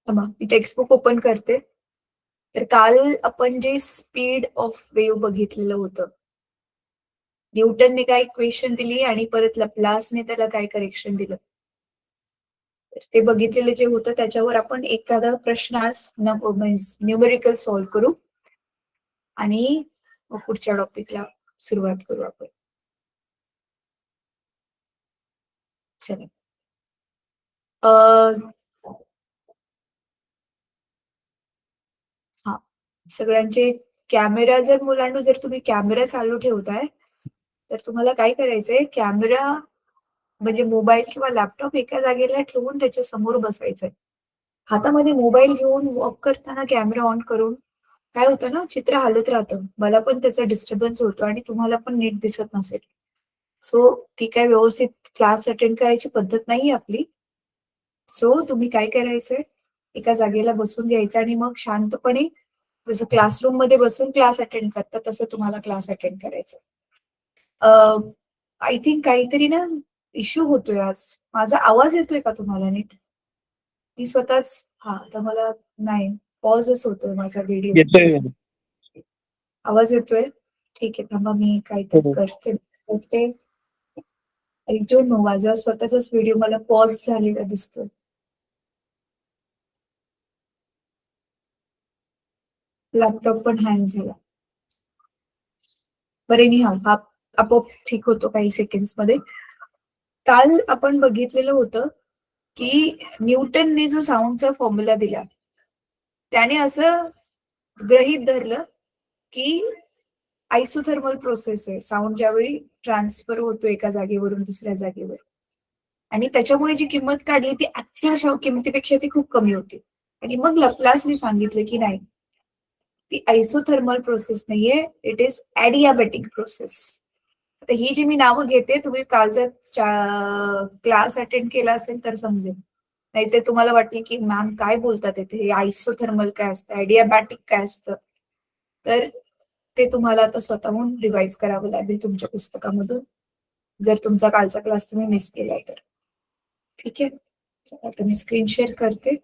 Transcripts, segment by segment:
मी textbook open करते. तर काल आपण जे स्पीड ऑफ वेव्ह बघितलेलं होतं. न्यूटनने काय इक्वेशन दिली आणि परत लप्लासने त्याला काय करेक्शन दिलं. तर ते बघितलेलं जे होतं त्याच्यावर आपण एखादा प्रश्न आज न्यूमेरिकल सॉल्व्ह करू आणि मग पुढच्या टॉपिकला सुरुवात करू आपण. चला. हा, सगळ्यांचे कॅमेरा जर मुलांना जर तुम्ही कॅमेरा चालू ठेवताय तर तुम्हाला काय करायचंय, कॅमेरा म्हणजे मोबाईल किंवा लॅपटॉप एका जागेला ठेवून त्याच्या समोर बसायचंय. हातामध्ये मोबाईल घेऊन वॉक करताना कॅमेरा ऑन करून काय होतं ना, चित्र हलत राहतं. मला पण त्याचा डिस्टर्बन्स होतो आणि तुम्हाला पण नीट दिसत नसेल. सो ती काय व्यवस्थित क्लास अटेंड करायची पद्धत नाहीये आपली. सो तुम्ही काय करायचंय, एका जागेला बसून घ्यायचं आणि मग शांतपणे जसं क्लासरूम मध्ये बसून क्लास अटेंड करतात तसं तुम्हाला क्लास अटेंड करायचं. आय थिंक काहीतरी ना इश्यू होतोय आज. माझा आवाज येतोय का तुम्हाला नीट? मी स्वतःच तर मला नाही, पॉजच होतोय माझा व्हिडिओ. येतोय. आवाज येतोय? ठीक आहे, थांबा मी काहीतरी करते. आय डोंट नो, माझा स्वतःचाच व्हिडिओ मला पॉज झालेला दिसतोय. लॅपटॉप पण हँग झाला. बरे हा आपोआप ठीक होतो काही सेकंड्स मध्ये. काल आपण बघितलेलं होतं की न्यूटनने जो साऊंडचा फॉर्म्युला दिला त्याने असं गृहीत धरलं की आयसोथर्मल प्रोसेस आहे साऊंड ज्यावेळी ट्रान्सफर होतो एका जागेवरून दुसऱ्या जागेवर, आणि त्याच्यामुळे जी किंमत काढली ती आजच्या किमतीपेक्षा ती खूप कमी होती. आणि मग लप्लासने सांगितलं की नाही, ती आयसोथर्मल प्रोसेस नाहीये, इट इज ॲडियाबॅटिक प्रोसेस. आता ही जी मी नावं घेते तुम्ही कालचा क्लास अटेंड केला असेल तर समजेल, नाही ते तुम्हाला वाटेल की मॅम काय बोलतात येते, हे आयसोथर्मल काय असतं, ॲडियाबॅटिक काय असतं. तर ते तुम्हाला आता स्वतःहून रिवाइज करावं लागेल तुमच्या पुस्तकामधून, जर तुमचा कालचा क्लास तुम्ही मिस केलाय तर. ठीक आहे, चला आता मी स्क्रीन शेअर करते.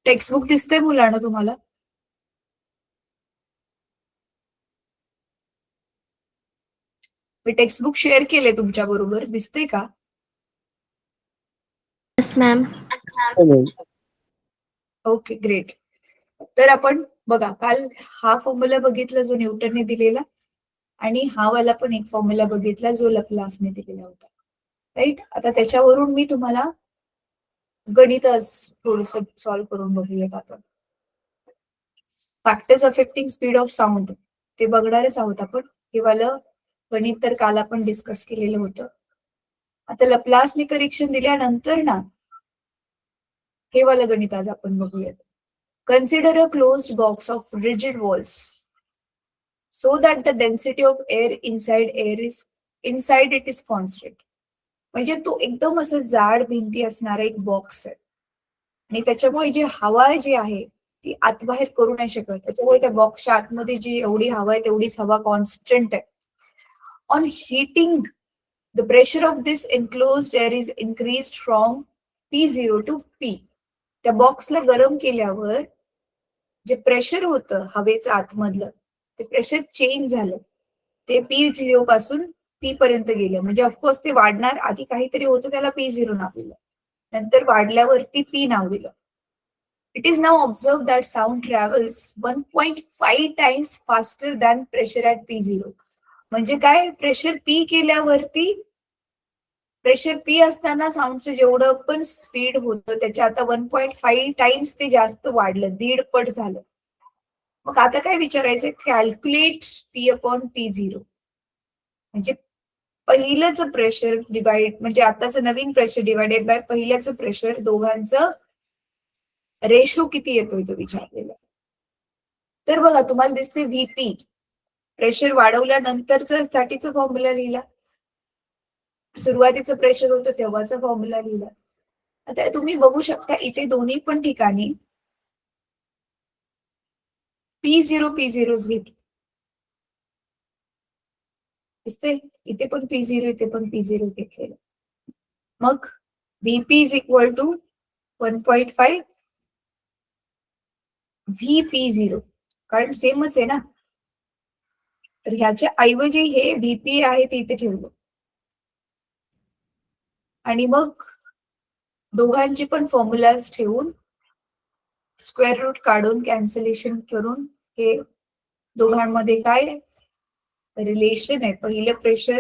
टेक्स्टबुक दिसतंय मुलांना तुम्हाला? मी टेक्स्टबुक शेअर केले तुमच्या बरोबर, दिसतंय का? Yes ma'am. Okay, great. तर आपण बघा काल हा फॉर्म्युला बघितला जो न्यूटनने दिलेला, आणि हा वाला पण एक फॉर्म्युला बघितला जो लप्लासने दिलेला होता. राईट, आता त्याच्यावरून मी तुम्हाला गणित थोडस सॉल्व्ह करून बघूयात आपण. Factors affecting speed of sound ते बघणारच आहोत आपण. हे वालं गणित तर काल आपण डिस्कस केलेलं होतं. आता लप्लासने करेक्शन दिल्यानंतर ना हे वालं गणित आज आपण बघूयात. Consider a closed box of rigid walls so that the density of air inside it is constant. म्हणजे तो एकदम असं जाड भिंती असणारा एक बॉक्स आहे आणि त्याच्यामुळे जी हवा जी आहे ती आतबाहेर करू नाही शकत. त्याच्यामुळे त्या बॉक्सच्या आतमध्ये जी एवढी हवा आहे तेवढीच हवा कॉन्स्टंट आहे. On hitting the pressure of this enclosed air is increased from P0 to P. त्या बॉक्सला गरम केल्यावर जे प्रेशर होतं हवेचं आतमधलं ते प्रेशर चेंज झालं. ते P0 पासून P पर्यंत गेलं. म्हणजे ऑफकोर्स ते वाढणार. आधी काहीतरी होतं त्याला P0 नाव दिलं, नंतर वाढल्यावरती P नाव दिलं. It is now observe that sound travels 1.5 times faster than pressure at P0. म्हणजे काय, प्रेशर P केल्यावरती प्रेशर P असताना साऊंडचं जेवढं पण स्पीड होतं त्याच्या आता 1.5 टाइम्स ते जास्त वाढलं, 1.5 पट झालं. मग आता काय विचारायचंय, कॅल्क्युलेट P अपॉन P0. म्हणजे पहिल्याच प्रेशर डिवाइड म्हणजे आताचं नवीन प्रेशर डिवाइडेड बाय पहिल्याचं प्रेशर, दोघांचं रेशो किती येतोय तो विचारलेला. तर बघा तुम्हाला दिसते व्हीपी, प्रेशर वाढवल्यानंतरच साठीचा फॉर्म्युला लिहिला, सुरुवातीचं प्रेशर होतं तेव्हाचा फॉर्म्युला लिहिला. आता तुम्ही बघू शकता इथे दोन्ही पण ठिकाणी P0 घेतले दिसते, इथे पण P0 इथे पण P0 घेतलेलं. मग VP is equal to 1.5 VP0, कारण सेमच आहे ना, तर ह्याच्या ऐवजी हे VP आहे ते इथे ठेवलं आणि मग दोघांची पण फॉर्म्युलाज ठेवून स्क्वेअर रूट काढून कॅन्सलेशन करून हे दोघांमध्ये काय रिलेशन आहे, पहिलं प्रेशर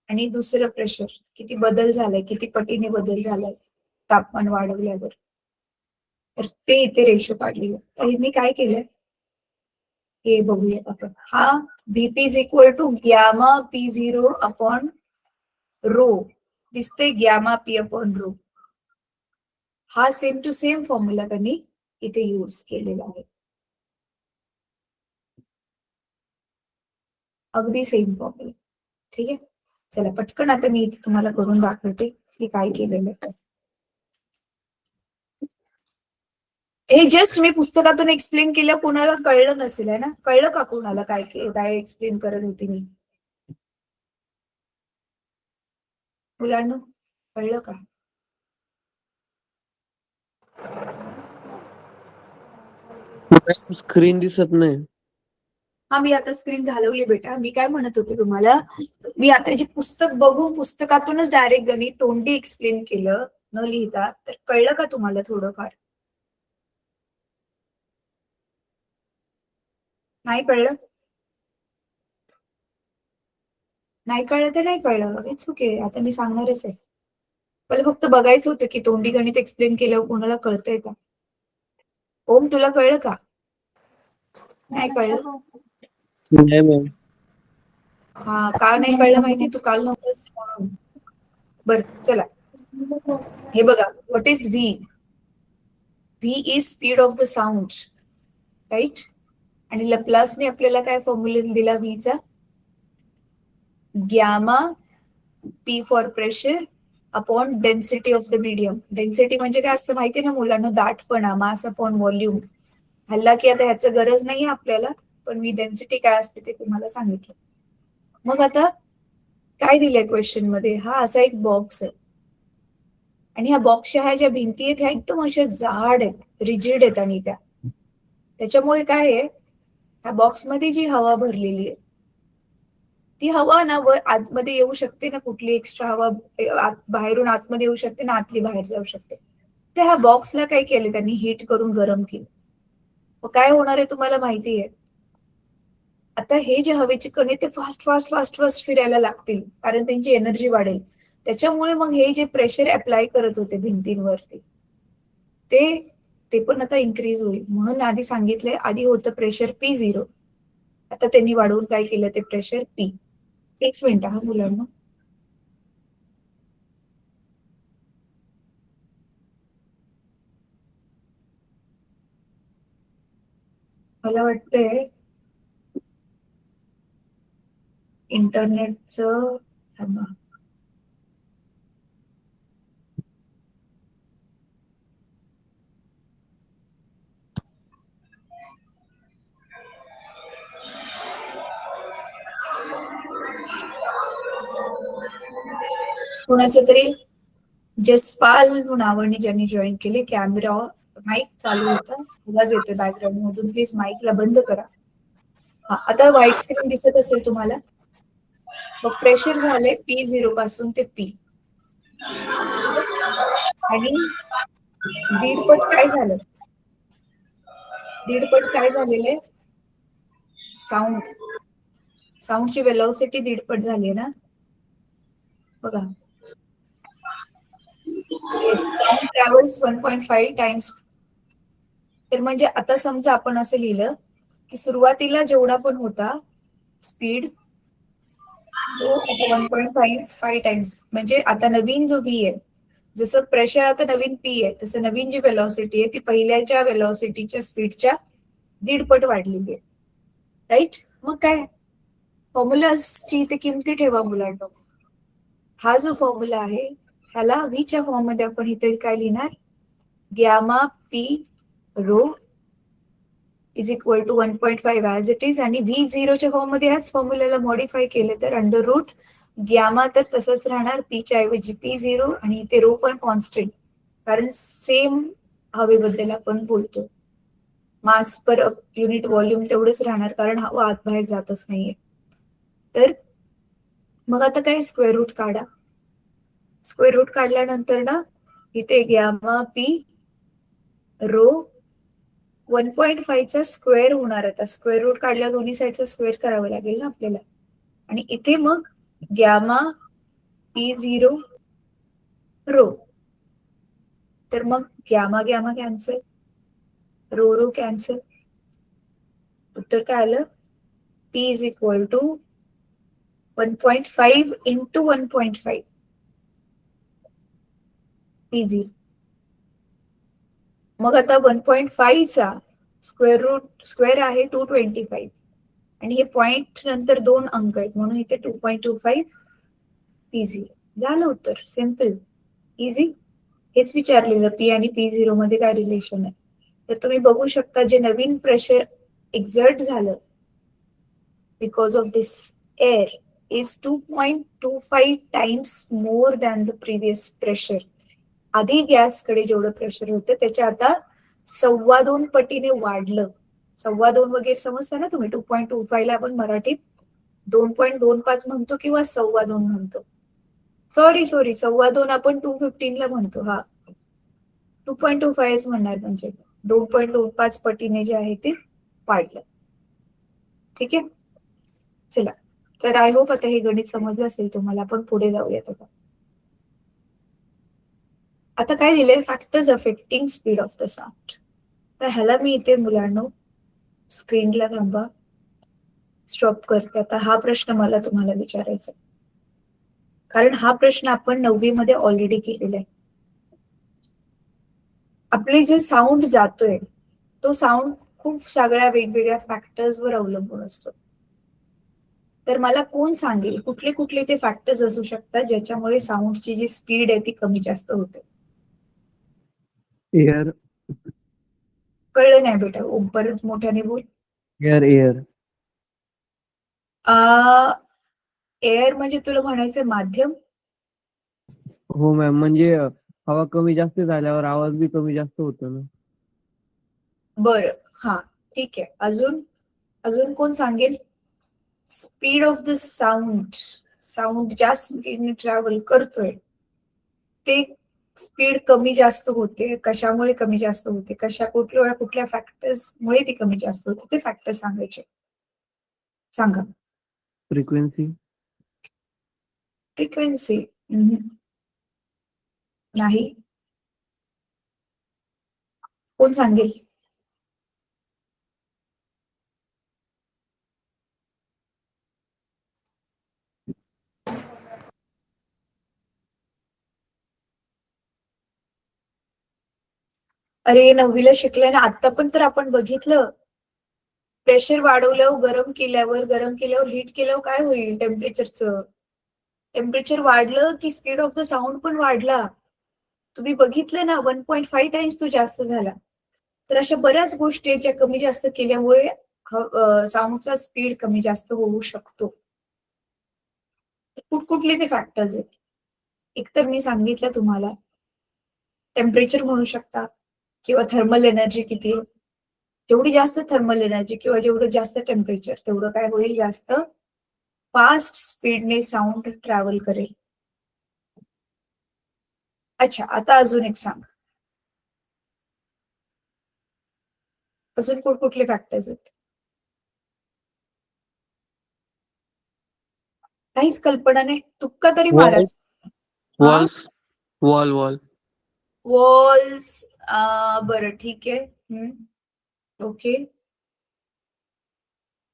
आणि दुसरं प्रेशर किती बदल झालाय, किती पटीने बदल झालाय तापमान वाढवल्यावर, तर ते इथे रेशो काढलेलं. तर मी काय केलंय हे बघूया आपण. हा VP is equal to gamma P0 upon rho दिसते, गॅमा P अपॉन रो. हा सेम टू सेम फॉर्म्युला त्यांनी इथे यूज केलेला आहे, अगदी सेम फॉर्म्युला. ठीक आहे, चला पटकन आता मी इथे तुम्हाला करून दाखवते की काय केलेलं आहे. हे जस्ट मी पुस्तकातून एक्सप्लेन केलं, कोणाला कळलं नसेल आहे ना, कळलं का कोणाला काय काय एक्सप्लेन करत होती मी? मुलांना कळलं का? स्क्रीन दिसत नाही. हा मी आता स्क्रीन घालवली बेटा. मी काय म्हणत होते तुम्हाला, मी आता जे पुस्तक बघून पुस्तकातूनच डायरेक्ट गणित तोंडी एक्सप्लेन केलं न लिहिता, तर कळलं का तुम्हाला थोडंफार? नाही कळलं? नाही कळलं तर नाही कळलं, इट्स ओके. आता मी सांगणारच आहे. मला फक्त बघायचं होतं की तोंडी गणित एक्सप्लेन केल्यावर कोणाला कळतंय का. ओम तुला कळलं का? नाही कळलं? नाही मॅम. हा, का नाही कळलं माहिती, तू काल नव्हतंस म्हणून. बर चला, हे बघा, what is V? V is speed of the sound, right? आणि लप्लासने आपल्याला काय फॉर्म्युला दिला व्हीचा? Gamma P for pressure upon density of the medium. Density म्हणजे काय असतं माहिती ना मुलांना, दाटपणा, मास अपॉन व्हॉल्यूम. हल्ला की आता ह्याचं गरज नाहीये आपल्याला, पण मी डेन्सिटी काय असते ते तुम्हाला सांगितलं. मग आता काय दिलंय क्वेश्चन मध्ये, हा असा एक बॉक्स आहे आणि ह्या बॉक्सच्या ह्या ज्या भिंती आहेत ह्या एकदम अशा जाड आहेत, रिजिड आहेत, आणि त्याच्यामुळे काय आहे, ह्या बॉक्समध्ये जी हवा भरलेली आहे ती हवा ना वर आतमध्ये येऊ शकते ना, कुठली एक्स्ट्रा हवा बाहेरून आतमध्ये येऊ शकते ना, आतली बाहेर जाऊ शकते. तर ह्या बॉक्सला काय केलं त्यांनी, हीट करून गरम केलं. मग काय होणार आहे तुम्हाला माहिती आहे, आता हे जे हवेचे कण आहे ते फास्ट फास्ट फास्ट फास्ट फिरायला लागतील, कारण त्यांची एनर्जी वाढेल. त्याच्यामुळे मग हे जे प्रेशर अप्लाय करत होते भिंतींवरती ते पण आता इन्क्रीज होईल. म्हणून आधी सांगितलंय, आधी होतं प्रेशर P0, आता त्यांनी वाढवून काय केलं ते प्रेशर P. एक मिनिट हा मुलांना. मला वाटतंय इंटरनेटचं, थांबा. कोणाचं तरी जसपाल नावाने ज्यांनी जॉईन केले, कॅमेरा माईक चालू होता, आवाज येतोय बॅकग्राऊंड मधून, प्लीज माईकला बंद करा. हा, आता व्हाईट स्क्रीन दिसत असेल तुम्हाला. मग प्रेशर झाले P0 पासून ते P, आणि दीडपट काय झालं, दीडपट काय झालेलं आहे, साऊंडची वेलॉसिटी दीडपट झाली ना. बघा, साऊंड ट्रॅव्हल्स 1.5 टाइम्स. तर म्हणजे आता समजा आपण असं लिहिलं की सुरुवातीला जेवढा पण होता स्पीड तो आता 1.5 टाइम्स, म्हणजे आता नवीन जो व्ही आहे, जसं प्रेशर आता नवीन पी आहे, तसं नवीन जी वेलॉसिटी आहे ती पहिल्याच्या वेलॉसिटीच्या स्पीडच्या 1.5 वाढलेली आहे. राईट? मग काय, फॉर्म्युलाची इथे किमती ठेवा मुलांनो. हा जो फॉर्म्युला आहे ह्याला व्हीच्या फॉर्म मध्ये आपण इथे काय लिहिणार, gamma P rho is equal to 1.5 as it is, आणि व्ही झिरोच्या फॉर्म मध्ये ह्याच फॉर्म्युल्याला मॉडिफाय केले तर अंडर रूट गॅमा तर तसंच राहणार, पीच्या ऐवजी पी झिरो, आणि इथे रो पण कॉन्स्टंट, कारण सेम हवेबद्दल आपण बोलतो. मास पर युनिट व्हॉल्यूम तेवढंच राहणार, कारण हवा आत बाहेर जातच नाहीये. तर मग आता काय, स्क्वेअर रूट काढा. स्क्वेअर रूट काढल्यानंतर ना इथे गॅमा पी रो 1.5 चा स्क्वेअर होणार. आता स्क्वेअर रूट काढल्या दोन्ही साईडचा स्क्वेअर करावं लागेल ना आपल्याला, आणि इथे मग गॅमा पी झिरो रो, तर मग gamma gamma cancel, rho rho cancel, उत्तर काय आलं, P is equal to 1.5 into 1.5 P zero. मग आता 1.5 चा स्क्वेअर आहे 225, आणि हे पॉइंट नंतर 2 अंक आहेत म्हणून इथे 2.25 पी झिरो. झालं उत्तर, सिम्पल, इझी. हेच विचारलेलं, पी आणि पी झिरो मध्ये काय रिलेशन आहे. तर तुम्ही बघू शकता, जे नवीन प्रेशर एक्झर्ट झालं because of this air is 2.25 times more than the previous pressure. आधी गॅसकडे जेवढं प्रेशर होतं त्याच्या आता 2.25 पटीने वाढलं. 2.25 वगैरे समजता ना तुम्ही, 2.25 ला आपण मराठीत 2.25 म्हणतो किंवा 2.25 म्हणतो. सॉरी 2.25 आपण 215 ला म्हणतो. हा, 2.25 म्हणणार, म्हणजे 2.25 पटीने जे आहे ते वाढलं. ठीक आहे, चला. तर आय होप आता हे गणित समजलं असेल तुम्हाला. आपण पुढे जाऊयात आता. आता काय दिलंय, factors affecting speed of the sound. तर ह्याला मी इथे मुलांनो स्क्रीनला थांबा, स्टॉप करते. आता हा प्रश्न मला तुम्हाला विचारायचा, कारण हा प्रश्न आपण 9वी मध्ये ऑलरेडी केलेला आहे. आपले जे साऊंड जातोय तो साऊंड खूप सगळ्या वेगवेगळ्या फॅक्टर्सवर अवलंबून असतो. तर मला कोण सांगेल कुठले कुठले ते फॅक्टर्स असू शकतात ज्याच्यामुळे साऊंडची जी स्पीड आहे ती कमी जास्त होते. एअर. कळलं नाही बेटा, परत मोठ्याने बोल. एअर एअर एअर म्हणजे तुला म्हणायचं माध्यम? हो मॅम, म्हणजे हवा कमी जास्त झाल्यावर आवाज बी कमी जास्त होतो ना. बरं, हा, ठीक आहे. अजून अजून कोण सांगेल? Speed of the sound, sound ज्या स्पीडने ट्रॅव्हल करतोय ते स्पीड कमी जास्त होते. कशामुळे कमी जास्त होते, कुठल्या कुठल्या फॅक्टर्स मुळे ती कमी जास्त होते, ते फॅक्टर सांगायचे. सांगा. फ्रिक्वेन्सी. फ्रिक्वेन्सी नाही. कोण सांगेल? अरे 9वीला शिकलाय ना, आता पण तर आपण बघितलं, प्रेशर वाढवल्यावर गरम केल्यावर हीट केल्यावर काय होईल टेम्परेचरचं. टेम्परेचर वाढलं की स्पीड ऑफ द साऊंड पण वाढला. तुम्ही बघितलं ना, 1.5 टाइम्स तो जास्त झाला. तर अशा बऱ्याच गोष्टी ज्या कमी जास्त केल्यामुळे साऊंडचा स्पीड कमी जास्त होऊ शकतो. कुठकुठले ते फॅक्टर्स आहेत? एक तर मी सांगितलं तुम्हाला, टेम्परेचर म्हणू शकता, किंवा थर्मल एनर्जी किती आहे. जेवढी जास्त थर्मल एनर्जी किंवा जेवढं जास्त टेम्परेचर तेवढं काय होईल, जास्त फास्ट स्पीडने साऊंड ट्रॅव्हल करेल. अच्छा, आता अजून एक सांग, अजून कुठले फॅक्टर्स आहेत? काहीच कल्पना नाही, तुक्का तरी wall Maharaj. Walls wall wall walls, बरं ठीक आहे. ओके,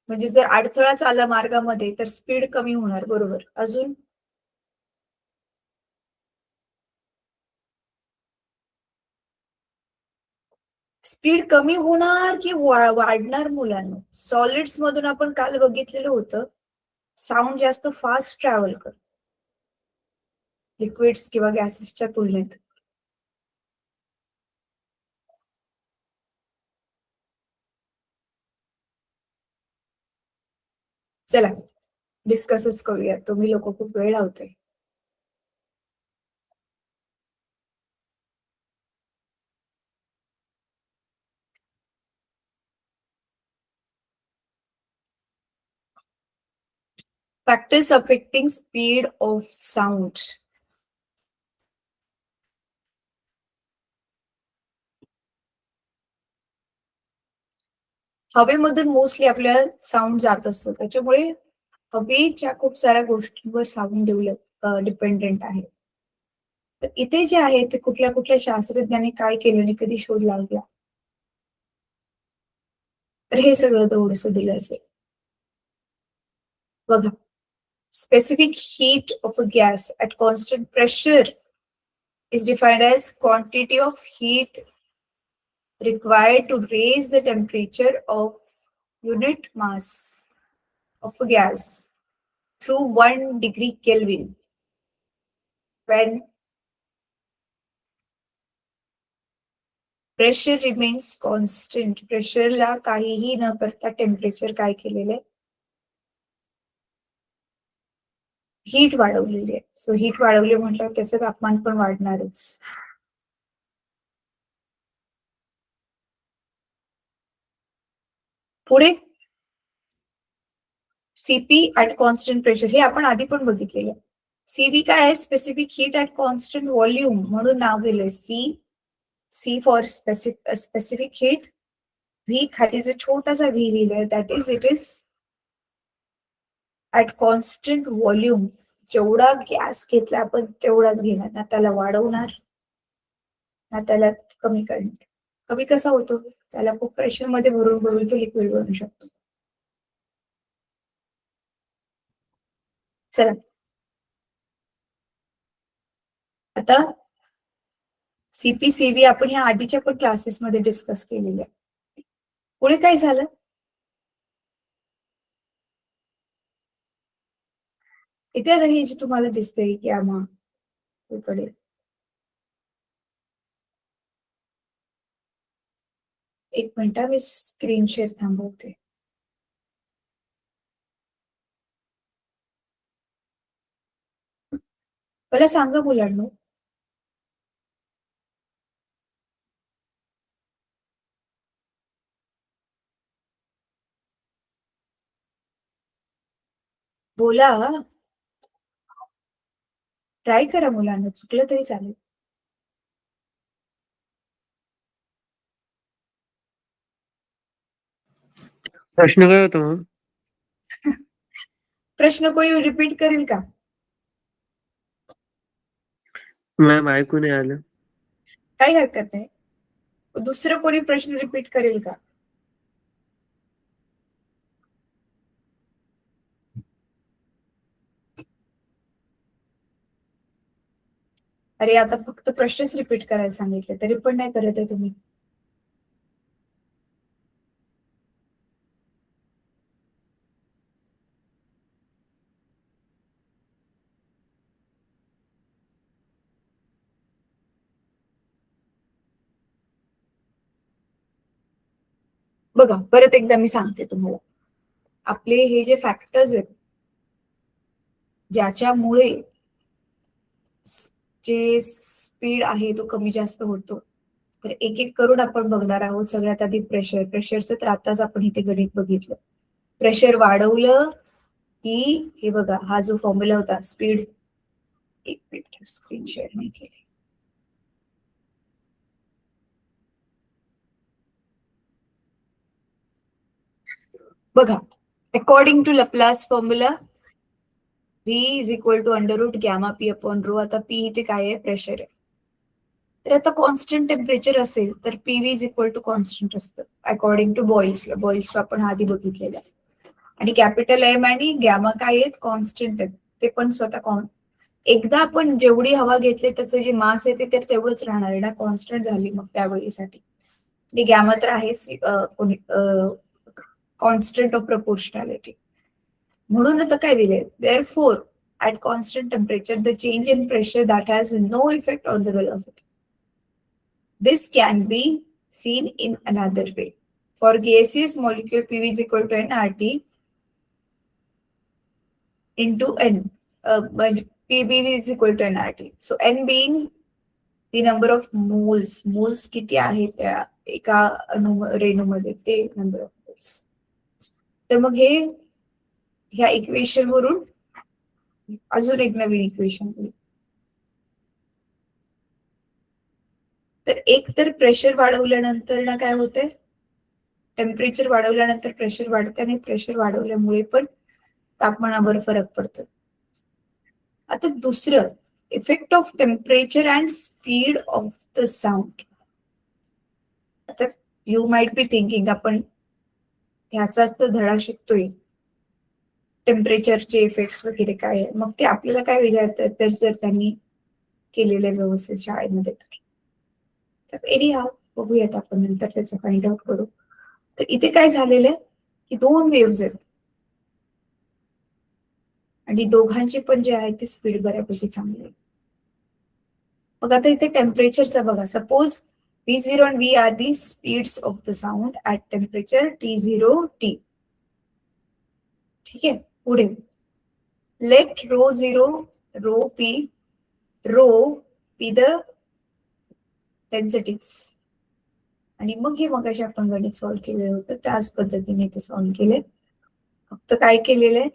म्हणजे जर अडथळाच आला मार्गामध्ये तर स्पीड कमी होणार, बरोबर. अजून स्पीड कमी होणार की वाढणार मुलांना? सॉलिड्स मधून आपण काल बघितलेलं होतं साऊंड जास्त फास्ट ट्रॅव्हल करतो लिक्विड्स किंवा गॅसेसच्या तुलनेत. चला डिस्कसच करूया, तुम्ही लोक खूप वेळ लावतोय. Factors affecting speed of sound. हवेमधून मोस्टली आपल्याला साऊंड जात असतो, त्याच्यामुळे हवेच्या खूप साऱ्या गोष्टींवर साऊंड डिपेंडेंट आहे. तर इथे जे आहे ते कुठल्या कुठल्या शास्त्रज्ञांनी काय केलं आणि कधी शोध लावला, तर हे सगळं थोडस दिलं असेल बघा. Specific heat of a gas at constant pressure is defined as quantity of heat required to raise the temperature of unit mass of a gas through 1 degree Kelvin when pressure remains constant. प्रेशरला काहीही न करता temperature काय केलेलं आहे, heat वाढवलेली आहे. So heat वाढवली म्हटल्यावर त्याचं तापमान पण वाढणारच. पुढे सीपी ऍट कॉन्स्टंट प्रेशर, हे आपण आधी पण बघितलेलं आहे. सीबी काय आहे? Specific heat at constant volume म्हणून नाव दिलंय. C for specific heat, V खाली जो छोटासा व्ही लिहिलाय that is it is at constant volume. जेवढा गॅस घेतला आपण तेवढाच घेणार, ना त्याला वाढवणार ना त्याला कमी करणार. कमी कसा होतो? त्याला खूप प्रेशर मध्ये भरून भरून तो लिक्विड बनू शकतो. चला आता सीपीसीबी आपण ह्या आधीच्या पण क्लासेसमध्ये डिस्कस केलेल्या. पुढे काय झालं? इथे आता हे जे तुम्हाला दिसतंय की आम्हा इकडे एक मिनिट, मी स्क्रीन शेअर थांबवते. मला सांगा मुलांनो, बोला, ट्राय करा मुलांना, चुकलं तरी चालेल. प्रश्न काय होता मग? प्रश्न कोणी रिपीट करेल का? मॅम ऐकू नाही आलं. काही हरकत नाही. दुसरं कोणी प्रश्न रिपीट करेल का? अरे आता फक्त प्रश्नच रिपीट करायला सांगितले तरी पण नाही करत आहे तुम्ही. बघा परत एकदा मी सांगते तुम्हाला, आपले हे जे फॅक्टर्स आहेत ज्याच्यामुळे जे स्पीड आहे तो कमी जास्त होतो, तर एक एक करून आपण बघणार आहोत. सगळ्यात आधी प्रेशरचं तर आताच आपण इथे गणित बघितलं. प्रेशर वाढवलं की हे बघा, हा जो फॉर्म्युला होता स्पीड, एक मिनिट स्क्रीन शेअर नाही केली. बघा, according to Laplace formula V is equal to under root gamma P upon rho. आता पी इथे काय आहे? प्रेशर आहे. तर आता कॉन्स्टंट टेम्परेचर असेल तर PV is equal to constant असतं अकॉर्डिंग टू बॉईल्स लॉ. आपण आधी बघितलेला. आणि कॅपिटल एम आणि गॅमा काय आहेत, कॉन्स्टंट आहेत, ते पण स्वतः एकदा आपण जेवढी हवा घेतली त्याचं जे मास आहे ते तेवढंच राहणार आहे ना, कॉन्स्टंट झाली मग त्यावेळीसाठी. आणि गॅमा तर आहेच कॉन्स्टंट ऑफ प्रपोर्शनॅलिटी. म्हणून आता काय दिले, therefore at constant temperature the change in pressure that has no effect on the velocity. This can be seen in another way. For gaseous molecule PV is equal to nRT into N. PBV is equal to nRT. So N being the number of moles. Moles किती आहेत त्या एका रेणूमध्ये, ते number of moles. तर मग हे ह्या equation वरून अजून एक नवीन इक्वेशन. तर एक तर प्रेशर वाढवल्यानंतर ना काय होतंय, टेम्परेचर वाढवल्यानंतर प्रेशर वाढते आणि प्रेशर वाढवल्यामुळे पण तापमानावर फरक पडतो. आता दुसरं, effect of temperature and speed of the sound. आता यू माइट बी थिंकिंग आपण ह्याचाच तर धडा शिकतोय, टेम्परेचरचे इफेक्ट्स वगैरे काय आहे, मग ते आपल्याला काय विचारतात तर जर त्यांनी केलेल्या व्यवस्थित शाळेमध्ये. तर एनी हाव बघूयात आपण नंतर त्याचं फाइंड आउट करू. तर इथे काय झालेलं आहे की दोन वेव्ज आहेत आणि दोघांची पण जे आहे ती स्पीड बऱ्यापैकी चांगली आहे. मग आता इथे टेम्परेचरचा बघा, suppose V0 and V are the speeds of the sound at temperature T0 T. ठीक आहे, पुढे let ρ0 ρ be the densities. आणि मग हे मगाशी आपण गणित सॉल्व्ह केलेलं होतं त्याच पद्धतीने ते सॉल्व्ह केले. फक्त काय केलेलं आहे,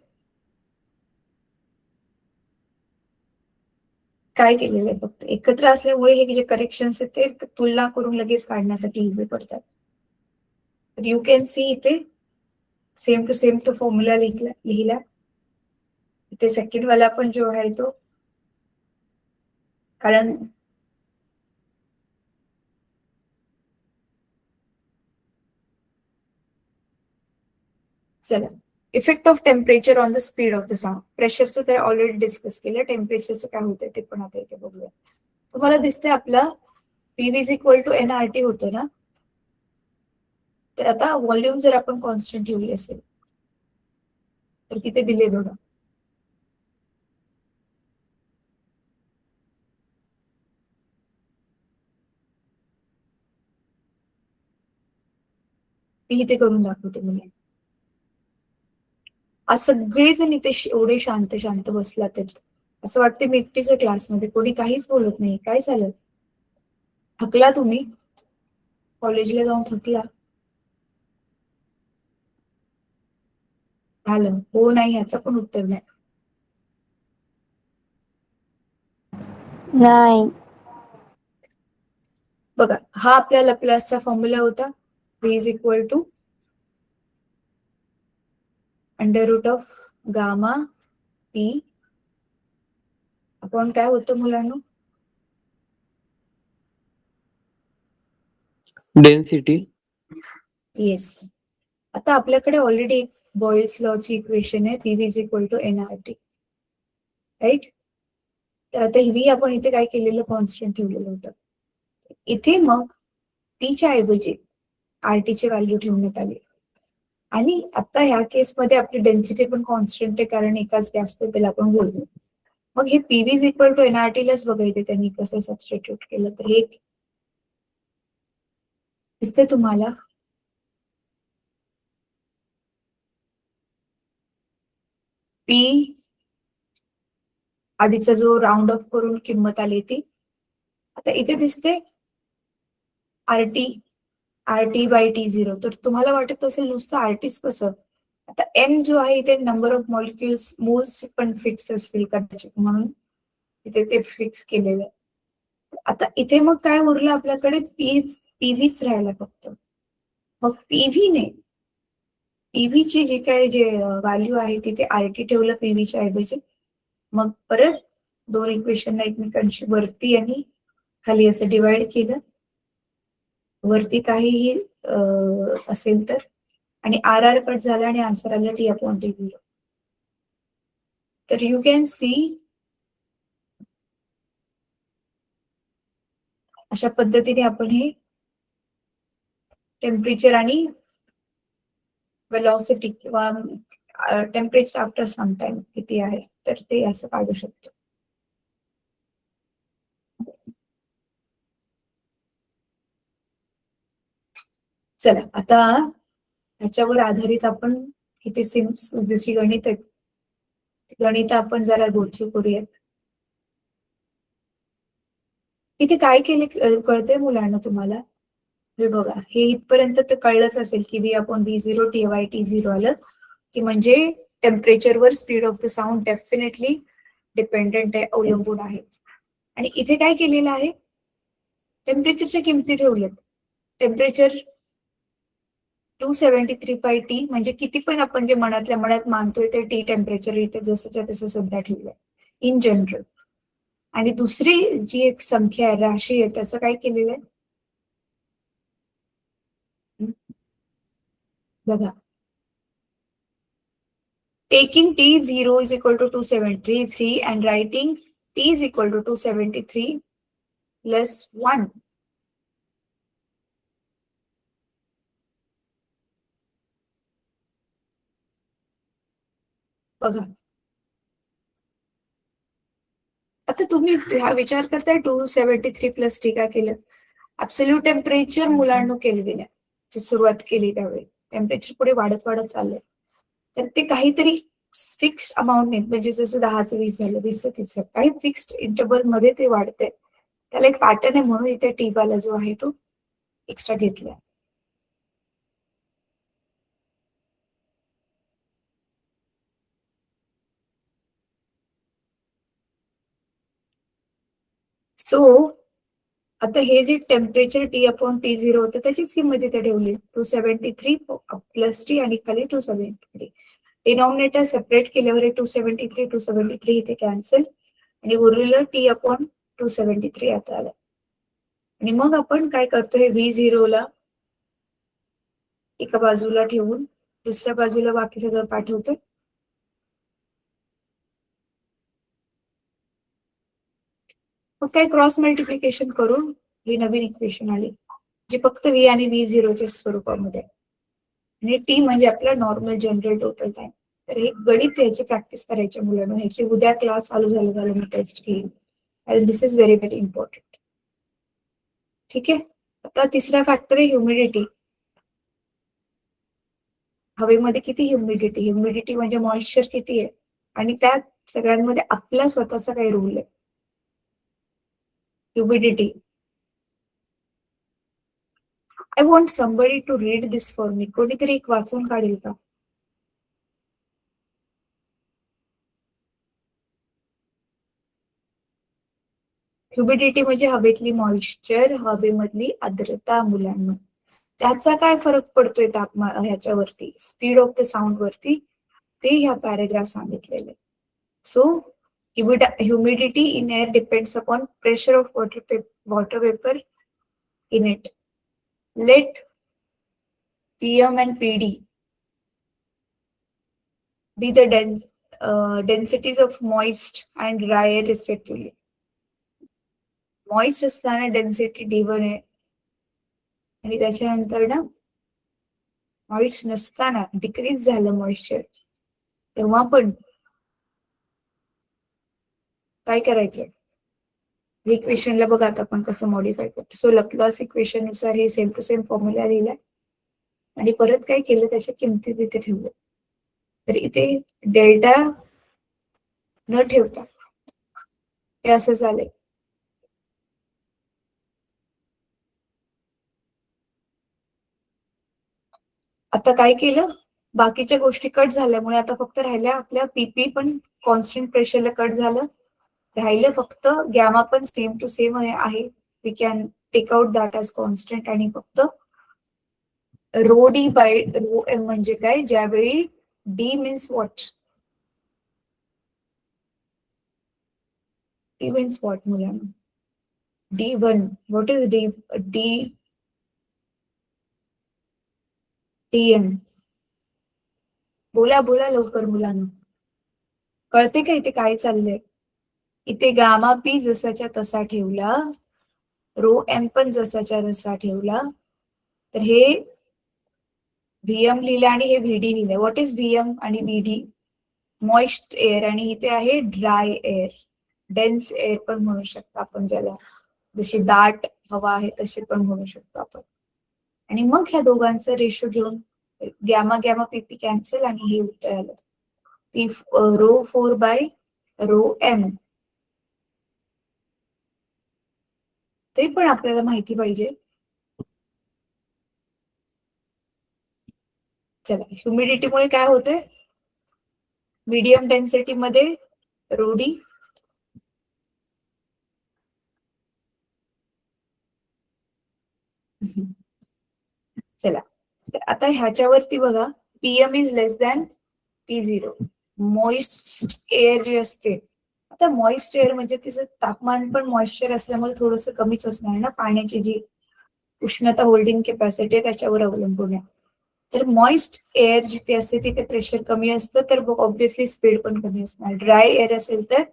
फक्त एकत्र असल्यामुळे हे जे करेक्शन्स आहेत ते तुलना करून लगेच काढण्यासाठी इझी पडतात. तर यू कॅन सी इथे सेम टू सेम तो फॉर्म्युला लिहिला. इथे सेकंड वाला पण जो आहे तो, कारण चला, effect of temperature on the speed of the sound. प्रेशरचं तर ऑलरेडी डिस्कस केलं, टेम्परेचरचं काय होतं ते पण आता इथे बघूया. तुम्हाला दिसतंय आपला PV is equal to nRT होतं ना. तर आता व्हॉल्यूम जर आपण कॉन्स्टंट ठेवली असेल तर तिथे दिले बघा, मी इथे करून दाखवते मुले. आज सगळेजण इथे एवढे शांत शांत बसलात आहेत, असं वाटते मी एकटीच आहे क्लासमध्ये, कोणी काहीच बोलत नाही. काय झालं, थकला तुम्ही, कॉलेजला जाऊन थकला? झालं हो नाही ह्याचं पण उत्तर नाही. नाही. बघा, हा आपल्या लॅप्लासचा फॉर्म्युला होता, V is equal to under root of gamma P आपण काय होतं मुलांनो, डेन्सिटी. येस. आता आपल्याकडे ऑलरेडी एक बॉयल्स लॉची इक्वेशन आहे, PV is equal to nRT, right. तर आता ही आपण इथे काय केलेलं, कॉन्स्टंट ठेवलेलं होतं. इथे मग टीच्या ऐवजी RT ची व्हॅल्यू ठेवण्यात आली. आणि आता ह्या केसमध्ये आपली डेन्सिटी पण कॉन्स्टंट आहे कारण एकाच गॅस बद्दल आपण बोललो. मग हे PV is equal to nRT लाच बघा इथे त्यांनी कसं सबस्टिट्यूट केलं. तर हे दिसते तुम्हाला, P आधीचा जो राऊंड ऑफ करून किंमत आली ती आता इथे दिसते RT बाय T0. तर तुम्हाला वाटत असेल नुसतं RTच कसं, आता N जो आहे इथे नंबर ऑफ मॉलिक्युल्स मोल्स पण फिक्स असतील कदाचित, म्हणून इथे ते फिक्स केलेलं आहे. आता इथे मग काय उरलं आपल्याकडे, PVच राहिला फक्त. मग PV ची जी काय जे व्हॅल्यू आहे तिथे RT ठेवलं PVच्या ऐवजी. मग परत दोन इक्वेशनला एकमेकांशी वरती आणि खाली असं डिवाइड केलं. वरती काहीही असेल तर आणि आर आर कट झाला आणि आन्सर आलं T/T0. तर यू कॅन सी अशा पद्धतीने आपण हे टेम्परेचर आणि वेलॉसिटी किंवा टेम्परेचर आफ्टर सम टाइम किती आहे तर ते असं काढू शकतो. चला आता ह्याच्यावर आधारित आपण इथे जशी गणित आहेत गणित आपण जरा गोष्टी करूयात. इथे काय केले कळतंय मुलांना तुम्हाला? हे बघा, हे इथपर्यंत तर कळलंच असेल की V/V0 T/T0 आलं की म्हणजे टेम्परेचरवर speed of the sound definitely dependent आहे, अवलंबून आहे. आणि इथे काय केलेलं आहे, टेम्परेचरच्या किमती ठेवल्यात. टेम्परेचर 273.5 T म्हणजे किती पण आपण जे मनातल्या मनात मानतोय ते T टेम्परेचर इथे जसंच्या तसं सध्या ठेवलंय इन जनरल. आणि दुसरी जी एक संख्या आहे, राशी आहे, त्याचं काय केलेलं आहे बघा, taking T0 is equal to 273 and writing T is equal to 273 plus 1. बघा, आता तुम्ही हा विचार करताय 273 प्लस T का केलं? ऍब्सोल्यूट टेम्परेचर मुलांना केल्विन आहे, जी सुरुवात केली त्यावेळी टेम्परेचर पुढे वाढत वाढत चाललंय. तर ते काहीतरी फिक्स्ड अमाऊंट नाही, म्हणजे जसं 10चं 20 झालं, 20चं 30 झालं, काही फिक्स्ड इंटरव्हल मध्ये ते वाढतंय. त्याला एक पॅटर्न आहे म्हणून इथे T वाला जो आहे तो एक्स्ट्रा घेतलाय. सो आता हे जे टेम्परेचर T/T0 होतं त्याचीच किंमत इथे ठेवली 273 प्लस T आणि खाली 273. डिनॉमिनेटर सेपरेट केल्यावर 273 इथे कॅन्सल आणि उरलेलं T/273 आता आलं. आणि मग आपण काय करतो, हे V0 ला एका बाजूला ठेवून दुसऱ्या बाजूला बाकी सगळं पाठवतो. मग काय क्रॉस मल्टिप्लिकेशन करून ही नवीन इक्वेशन आली जी फक्त V आणि V0च्या स्वरूपामध्ये, आणि T म्हणजे आपला नॉर्मल जनरल टोटल टाइम. तर हे गणित ह्याची प्रॅक्टिस करायची मुलांना, ह्याची उद्या क्लास चालू झालं मी टेस्ट घेईन, आणि दिस इज व्हेरी व्हेरी इम्पॉर्टंट. ठीक आहे. आता तिसरा फॅक्टर आहे ह्युमिडिटी. हवेमध्ये किती ह्युमिडिटी म्हणजे मॉइश्चर किती आहे, आणि त्या सगळ्यांमध्ये आपला स्वतःचा काही रूल आहे. Humidity, I want somebody to read this for me. कोणीतरी एक वाचून काढेल का? ह्युमिडिटी म्हणजे हवेतली मॉइश्चर, हवेमधली आर्द्रता मुलांना. त्याचा काय फरक पडतोय तापमान ह्याच्यावरती, स्पीड ऑफ द साऊंड वरती, ते ह्या पॅरेग्राफ सांगितलेले. So humidity in air depends upon pressure of water vapor in it. Let PM and PD be the densities of moist and dry air respectively. Moist असताना density D1 आहे, आणि त्याच्यानंतर ना moist नसताना डिक्रीज झालं moisture, तेव्हा पण काय करायचं, इक्वेशनला बघा आता आपण कसं मॉडिफाय करतो. सो लॅप्लास इक्वेशन नुसार हे सेम टू सेम फॉर्म्युला लिहिलाय आणि परत काय केलं, त्याच्या किमती तिथे ठेवल्या. तर इथे डेल्टा न ठेवता हे असं झालंय. आता काय केलं, बाकीच्या गोष्टी कट झाल्यामुळे आता फक्त राहिल्या आपल्या पीपी पण कॉन्स्टंट प्रेशरला कट झालं, राहिलं फक्त गॅमा पण सेम टू सेम आहे. We can take out that as constant, आणि फक्त rho D by rho M म्हणजे काय, ज्यावेळी D means what, D means what मुलांना, D1, what is D, DN, बोला बोला लवकर मुलांना. कळते का इथे काय चाललंय? इथे गामा पी जसाच्या तसा ठेवला, रो एम पण जसाच्या तसा ठेवला, तर हे व्हीएम लिहिलं आणि हे व्हीडी लिहिलंय. व्हॉट इज व्हीएम आणि व्हीडी? मॉइस्ट एअर, आणि इथे आहे ड्राय एअर, डेन्स एअर पण म्हणू शकतो आपण ज्याला, जशी दाट हवा आहे तसे पण म्हणू शकतो आपण. आणि मग ह्या दोघांचा रेशो घेऊन गॅमा गॅमा पीपी कॅन्सल आणि हे उत्तर आलं P rho 4 by rho M. ते पण आपल्याला माहिती पाहिजे. चला, ह्युमिडिटीमुळे काय होतंय? मीडियम डेन्सिटी मध्ये रोडी चला, आता ह्याच्यावरती बघा, PM is less than P0. Moist air जे असते, आता मॉइस्ट एअर म्हणजे तिचं तापमान पण मॉइश्चर असल्यामुळे थोडंसं कमीच असणार ना, पाण्याची जी उष्णता होल्डिंग कॅपॅसिटी आहे त्याच्यावर अवलंबून आहे. तर मॉइस्ट एअर जिथे असते तिथे प्रेशर कमी असतं, तर ऑब्व्हियसली स्पीड पण कमी असणार. ड्राय एअर असेल तर,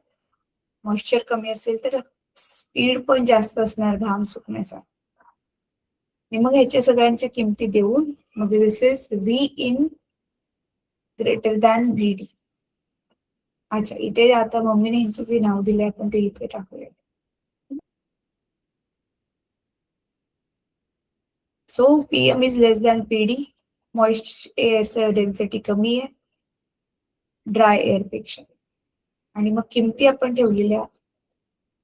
मॉइश्चर कमी असेल तर स्पीड पण जास्त असणार घाम सुकण्याचा. आणि मग ह्याच्या सगळ्यांच्या किमती देऊन मग this is V in greater than VD. अच्छा, इथे आता मम्मीने ह्यांचे जे नाव दिले आपण ते इथे टाकूया. So PM is less than PD, moist एअरचं डेन्सिटी कमी आहे ड्राय एअर पेक्षा. आणि मग किमती आपण ठेवलेल्या,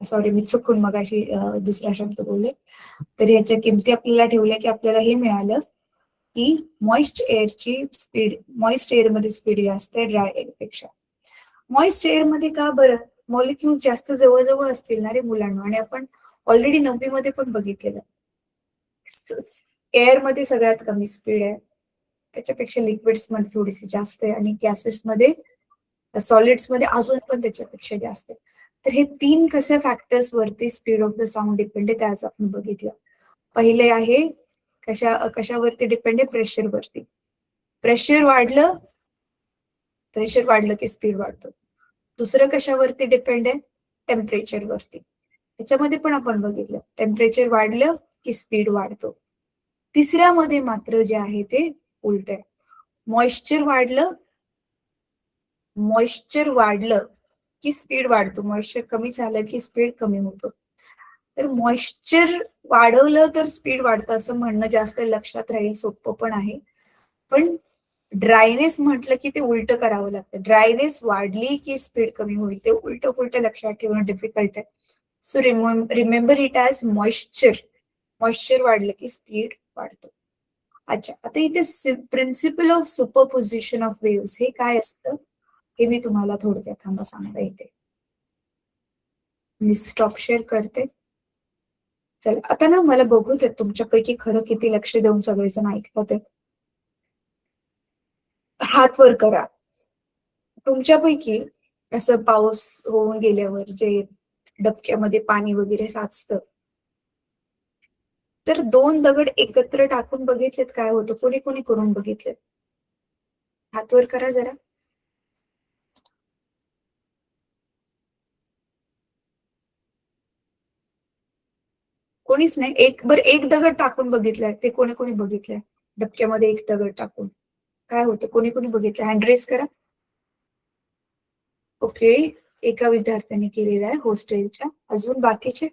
सॉरी मी चुकून मग अशी दुसरा शब्द बोलले, तर याच्या किमती आपल्याला ठेवल्या की आपल्याला हे मिळालं की मॉइस्ट एअरची स्पीड, मॉइस्ट एअर मध्ये स्पीड जास्त आहे ड्राय एअर पेक्षा. मॉइस्ट एअर मध्ये का बरं? मॉलिक्यूल जास्त जवळजवळ असतील ना रे मुलांना, आणि आपण ऑलरेडी 9वी मध्ये पण बघितलेलं, एअर मध्ये सगळ्यात कमी स्पीड आहे, त्याच्यापेक्षा लिक्विड्स मध्ये थोडीशी जास्त आहे, आणि गॅसेस मध्ये, सॉलिड्स मध्ये अजून पण त्याच्यापेक्षा जास्त आहे. तर हे 3 कशा फॅक्टर्स वरती speed of the sound depend आहे त्याच आपण बघितलं. पहिले आहे कशावरती डिपेंड आहे? प्रेशर वरती. प्रेशर वाढलं की स्पीड वाढतो. दुसरं कशावरती डिपेंड आहे? टेम्परेचर वरती. त्याच्यामध्ये पण आपण बघितलं, टेम्परेचर वाढलं की स्पीड वाढतो. तिसऱ्यामध्ये मात्र जे आहे ते उलट आहे. मॉइश्चर वाढलं की स्पीड वाढतो, मॉइश्चर कमी झालं की स्पीड कमी होतो. तर मॉइश्चर वाढवलं तर स्पीड वाढतं असं म्हणणं जास्त लक्षात राहील, सोपं पण आहे. पण ड्रायनेस म्हटलं की ते उलट करावं लागतं. ड्रायनेस वाढली की स्पीड कमी होईल, ते उलट उलट लक्षात ठेवणं डिफिकल्ट आहे. So remember it as moisture वाढलं की स्पीड वाढतो. अच्छा, आता इथे principle of superposition of waves हे काय असतं हे मी तुम्हाला थोडक्यात थांबा सांगता येते. मी स्टॉप शेअर करते. चला, आता ना मला बघू देत तुमच्यापैकी खरं किती लक्ष देऊन सगळेजण ऐकतात. हात वर करा. तुमच्यापैकी असं पाऊस होऊन गेल्यावर जे डबक्यामध्ये पाणी वगैरे साचतं, तर 2 दगड एकत्र टाकून बघितलेत काय होतं? कोणी कोणी करून बघितलेत? हात वर करा जरा. कोणीच नाही. एक दगड टाकून बघितलाय, ते कोणी कोणी बघितलंय? डबक्यामध्ये एक दगड टाकून काय होतं? कोणी कोणी बघितलं? हँड रेस करा. ओके, एका विद्यार्थ्याने केलेला आहे हॉस्टेलच्या. अजून बाकीचे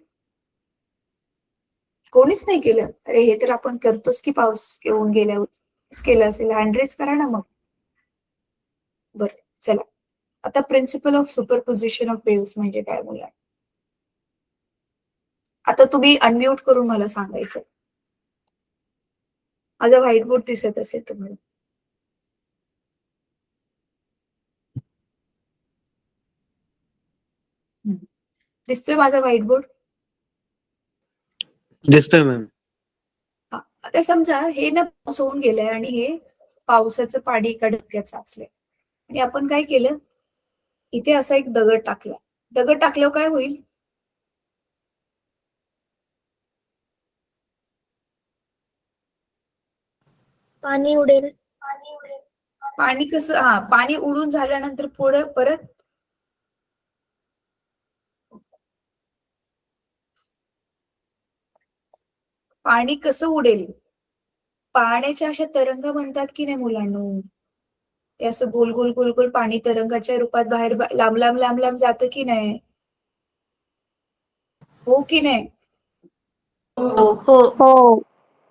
कोणीच नाही केलं? अरे हे तर आपण करतोच की पाऊस येऊन गेल्यावर केलं असेल. हँड रेस करा ना मग. बरं, चला, आता principle of superposition of waves म्हणजे काय बोला. आता तुम्ही अनम्यूट करून मला सांगायचं. माझा व्हाईट बोर्ड दिसत असेल तुम्हाला. दिसतोय माझा व्हाईट बोर्ड? दिसतोय मॅम. आता समजा हे ना पाऊस होऊन गेलंय आणि हे पावसाचं पाणी एका डबक्यात साचलंय, आणि आपण काय केलं, इथे असा एक दगड टाकला. दगड टाकल्यावर काय होईल? पाणी उडेल. पाणी कसं, हा, पाणी उडून झाल्यानंतर पुढे परत पाणी कसं उडेल? पाण्याच्या अशा तरंग म्हणतात की नाही मुलांनो? हे असं गोल गोल गोल गोल पाणी तरंगाच्या रूपात बाहेर लांब लांब लांब लांब जातं की नाही? हो की नाही? हो हो हो.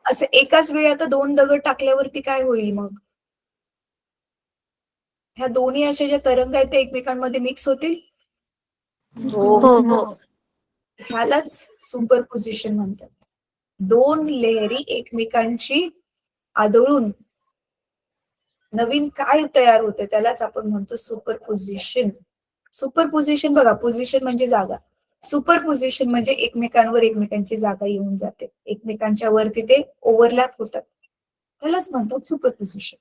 असं एकाच वेळी आता 2 दगड टाकल्यावरती काय होईल मग? ह्या दोन्ही अशा ज्या तरंग आहेत ते एकमेकांमध्ये मिक्स होतील. हो. ह्यालाच सुपरपोजिशन म्हणतात. 2 लेयरी एकमेकांची आदळून नवीन काय तयार होते त्यालाच आपण म्हणतो सुपरपोजिशन. सुपरपोजिशन बघा, पोझिशन म्हणजे जागा, सुपरपोजिशन म्हणजे एकमेकांवर एकमेकांची जागा येऊन जाते, एकमेकांच्या वरती ते ओव्हरलॅप होतात, त्यालाच म्हणतात सुपरपोजिशन.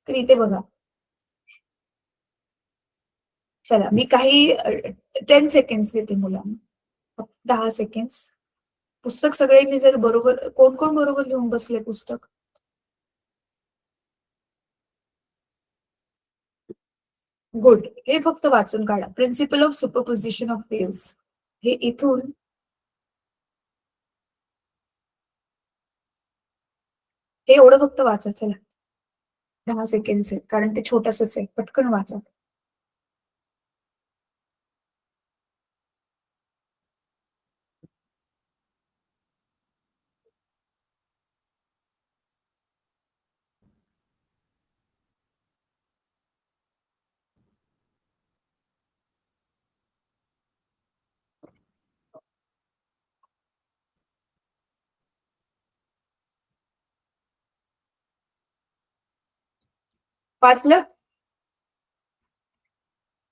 तर इथे बघा, चला मी काही 10 सेकंड्स देते मुलांना, 10 सेकंड्स. पुस्तक सगळ्यांनी जर बरोबर, कोण कोण बरोबर घेऊन बसले पुस्तक? गुड. हे फक्त वाचून काढा, principle of superposition of waves. हे इथून हे एवढं फक्त वाचा. चला 10 सेकंड्स आहे, कारण ते छोटसच आहे, पटकन वाचा. वाचलं?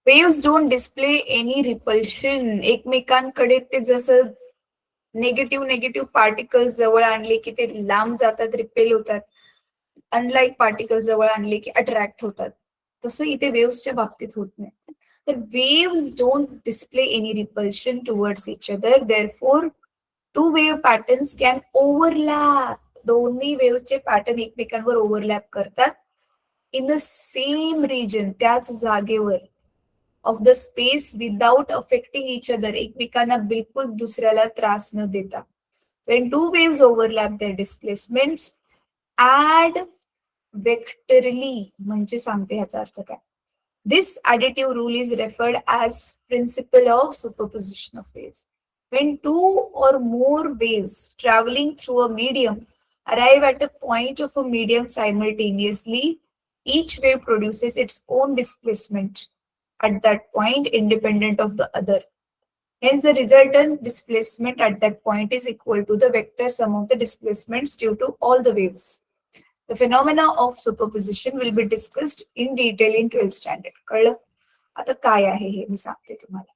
Waves don't display any repulsion. एकमेकांकडे ते जसं निगेटिव्ह निगेटिव्ह पार्टिकल्स जवळ आणले की ते लांब जातात, रिपेल होतात, अनलाईक पार्टिकल्स जवळ आणले की अट्रॅक्ट होतात, तसं इथे वेव्सच्या बाबतीत होत नाही. तर waves don't display any repulsion towards each other, therefore two wave patterns can overlap. दोन्ही वेव्हचे पॅटर्न एकमेकांवर ओव्हरलॅप करतात इन द सेम रिजन, त्याच जागेवर, of the space without affecting each other, एकमेकांना बिलकुल दुसऱ्याला त्रास न देता. When two waves overlap their displacements, add vectorally, म्हणजे सांगते ह्याचा अर्थ काय. This additive rule is referred as principle of superposition of waves. When two or more waves traveling through a medium arrive at a point of a medium simultaneously, each wave produces its own displacement at that point independent of the other. Hence, the resultant displacement at that point is equal to the vector sum of the displacements due to all the waves. The phenomena of superposition will be discussed in detail in 12th standard. कळलं? आता काय आहे हे मी सांगते तुम्हाला.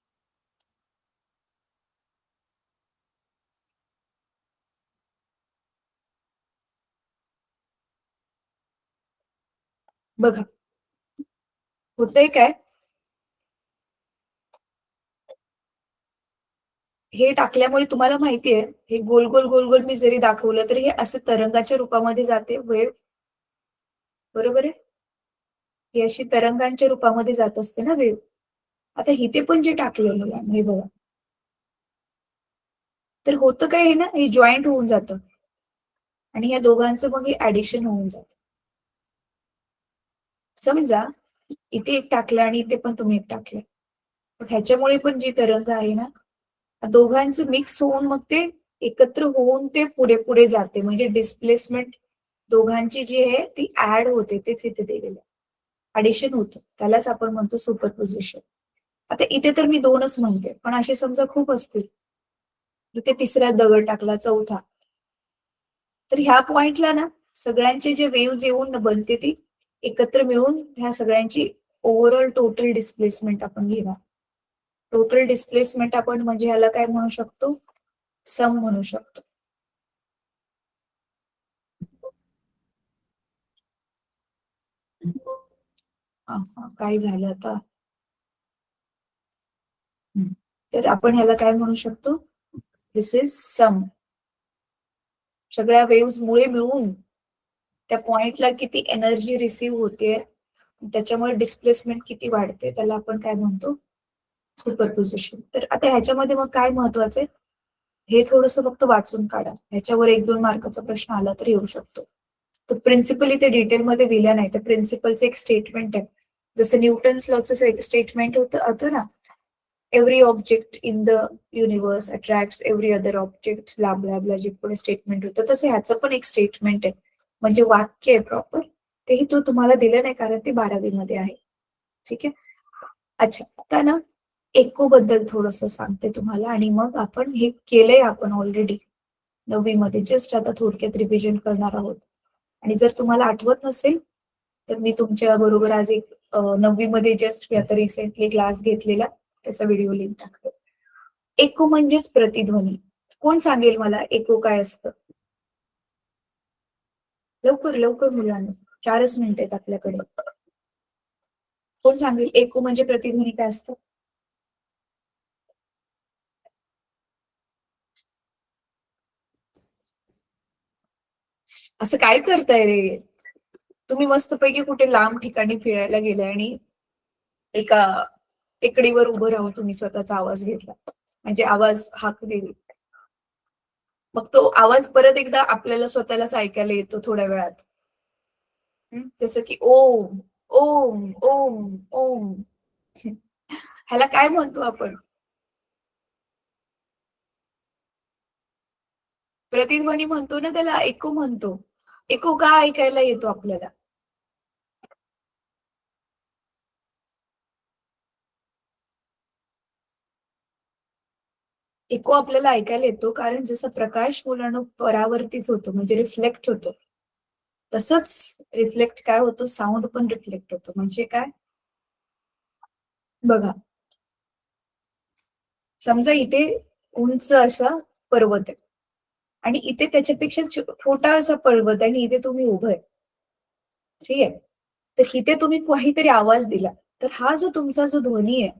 बघा, होतंय काय, हे टाकल्यामुळे तुम्हाला माहितीये, हे गोल गोल गोल गोल मी जरी दाखवलं तरी हे असं तरंगाच्या रूपामध्ये जाते वेव्ह, बरोबर आहे? ही अशी तरंगांच्या रूपामध्ये जात असते ना वेव्ह. आता इथे पण जे टाकलेलं आहे हे बघा, तर होतं काय, हे ना, हे जॉईंट होऊन जातं आणि या दोघांचं मग हे ऍडिशन होऊन जातं. समजा इथे एक टाकलं आणि इथे पण तुम्ही एक टाकलं, मग ह्याच्यामुळे पण जी तरंग आहे ना, दोघांचं मिक्स होऊन मग ते एकत्र होऊन ते पुढे पुढे जाते, म्हणजे डिस्प्लेसमेंट दोघांची जी आहे ती ऍड होते, तेच इथे दिलेलं आहे, ऍडिशन होतं, त्यालाच आपण म्हणतो सुपरपोजिशन. आता इथे तर मी 2च म्हणते, पण असे समजा खूप असतील, इथे तिसरा दगड टाकला, चौथा, तर ह्या पॉइंटला ना सगळ्यांचे जे वेव्स येऊन बनते ती एकत्र मिळून ह्या सगळ्यांची ओव्हरऑल टोटल डिस्प्लेसमेंट आपण घेणार. टोटल डिस्प्लेसमेंट आपण म्हणजे ह्याला काय म्हणू शकतो, सम म्हणू शकतो. काय झालं आता, तर आपण ह्याला काय म्हणू शकतो, दिस इज सम. सगळ्या वेव्स मुळे मिळून त्या पॉइंटला किती एनर्जी रिसीव्ह होते त्याच्यामुळे डिस्प्लेसमेंट किती वाढते त्याला आपण काय म्हणतो, सुपरपोजिशन. तर आता ह्याच्यामध्ये मग काय महत्वाचं आहे, हे थोडस फक्त वाचून काढा. ह्याच्यावर 1-2 मार्काचा प्रश्न आला तर येऊ शकतो. तर प्रिन्सिपली ते डिटेलमध्ये दिल्या नाही, तर प्रिन्सिपलचं एक स्टेटमेंट आहे. जसं न्यूटन्स लॉचं एक स्टेटमेंट होतं ना, every object in the universe attracts every other object, blah जे पुढे स्टेटमेंट होतं, तसं ह्याचं पण एक स्टेटमेंट आहे, म्हणजे वाक्य आहे प्रॉपर. तेही तो तुम्हाला दिलं नाही कारण ते 12वी मध्ये आहे. ठीक आहे. अच्छा, आता ना एको बद्दल थोडस सांगते तुम्हाला, आणि मग आपण हे केलंय आपण ऑलरेडी 9वी मध्ये, जस्ट आता थोडक्यात रिव्हिजन करणार आहोत. आणि जर तुम्हाला आठवत नसेल तर मी तुमच्या बरोबर आज एक 9वी मध्ये जस्ट मी आता रिसेंटली क्लास घेतलेला, त्याचा व्हिडिओ लिंक टाकते. एको म्हणजेच प्रतिध्वनी. कोण सांगेल मला एको काय असतं? लवकर लवकर मुलांना, 4च मिनिट आहेत आपल्याकडे. कोण सांगेल एको म्हणजे प्रतिध्वनी काय असतं? असं काय करताय रे तुम्ही? मस्तपैकी कुठे लांब ठिकाणी फिरायला गेले आणि एका टेकडीवर उभं राहून तुम्ही स्वतःचा आवाज घेतला, म्हणजे आवाज हाक दिली. मग तो आवाज परत एकदा आपल्याला स्वतःलाच ऐकायला येतो थोड्या वेळात. जसं की ओम ओम ओम ओम. ह्याला काय म्हणतो आपण? प्रतिध्वनी म्हणतो ना त्याला, एको म्हणतो. एको का ऐकायला येतो आपल्याला? एको आपल्याला ऐकायला येतो कारण जसं प्रकाश मुलांना परावर्तित होतो म्हणजे रिफ्लेक्ट होतो, तसंच रिफ्लेक्ट काय होतो, साऊंड पण रिफ्लेक्ट होतो. म्हणजे काय बघा, समजा इथे उंच असा पर्वत आहे आणि इथे त्याच्यापेक्षा छोटा असा पर्वत आहे आणि इथे तुम्ही उभं आहे. ठीक आहे. तर इथे तुम्ही काहीतरी आवाज दिला, तर हा जो तुमचा जो ध्वनी आहे